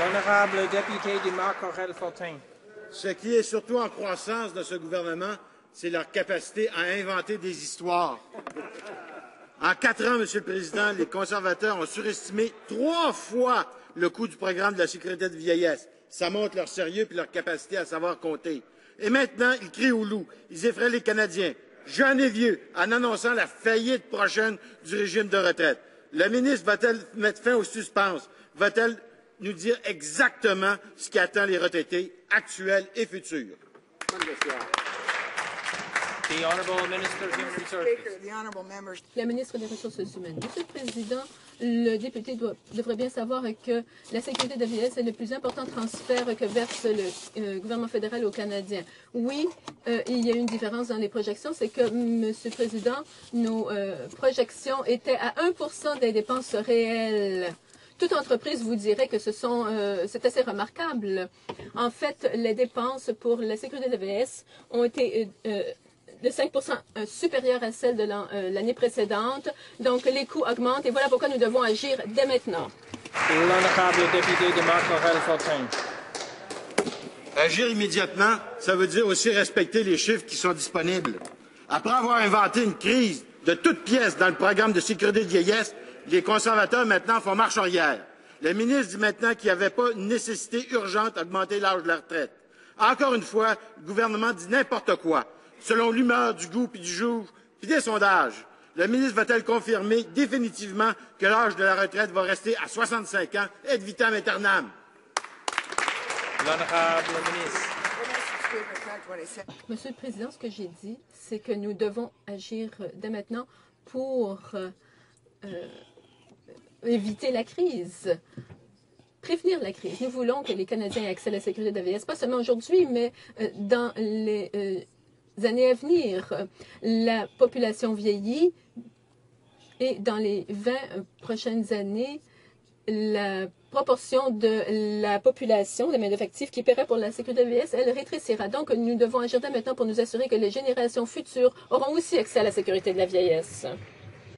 L'honorable député de Marc-Aurèle-Fortin. Ce qui est surtout en croissance de ce gouvernement, c'est leur capacité à inventer des histoires. En 4 ans, Monsieur le Président, les conservateurs ont surestimé 3 fois le coût du programme de la sécurité de vieillesse. Ça montre leur sérieux et leur capacité à savoir compter. Et maintenant, ils crient au loup. Ils effraient les Canadiens, jeunes et vieux, en annonçant la faillite prochaine du régime de retraite. La ministre va-t-elle mettre fin au suspense? Va-t-elle nous dire exactement ce qui attend les retraités actuels et futurs? La ministre des Ressources humaines. Monsieur le Président, le député devrait bien savoir que la sécurité de la vieillesse est le plus important transfert que verse le gouvernement fédéral aux Canadiens. Oui, il y a une différence dans les projections, c'est que, Monsieur le Président, nos projections étaient à 1% des dépenses réelles. Toute entreprise vous dirait que c'est assez remarquable. En fait, les dépenses pour la sécurité de la vieillesse ont été de 5 supérieures à celles de l'année précédente. Donc, les coûts augmentent et voilà pourquoi nous devons agir dès maintenant. L'honorable député de Marc-Aurèle-Fortin. Agir immédiatement, ça veut dire aussi respecter les chiffres qui sont disponibles. Après avoir inventé une crise de toutes pièces dans le programme de sécurité de vieillesse, les conservateurs maintenant font marche arrière. Le ministre dit maintenant qu'il n'y avait pas une nécessité urgente d'augmenter l'âge de la retraite. Encore une fois, le gouvernement dit n'importe quoi, selon l'humeur, du goût puis du jour, puis des sondages. Le ministre va-t-elle confirmer définitivement que l'âge de la retraite va rester à 65 ans et ad vitam aeternam? L'honorable ministre. Monsieur le Président, ce que j'ai dit, c'est que nous devons agir dès maintenant pour éviter la crise, prévenir la crise. Nous voulons que les Canadiens aient accès à la sécurité de la vieillesse, pas seulement aujourd'hui, mais dans les années à venir. La population vieillit et dans les 20 prochaines années, la proportion de la population, des main-d'œuvre actifs qui paierait pour la sécurité de la vieillesse, elle rétrécira. Donc, nous devons agir dès maintenant pour nous assurer que les générations futures auront aussi accès à la sécurité de la vieillesse.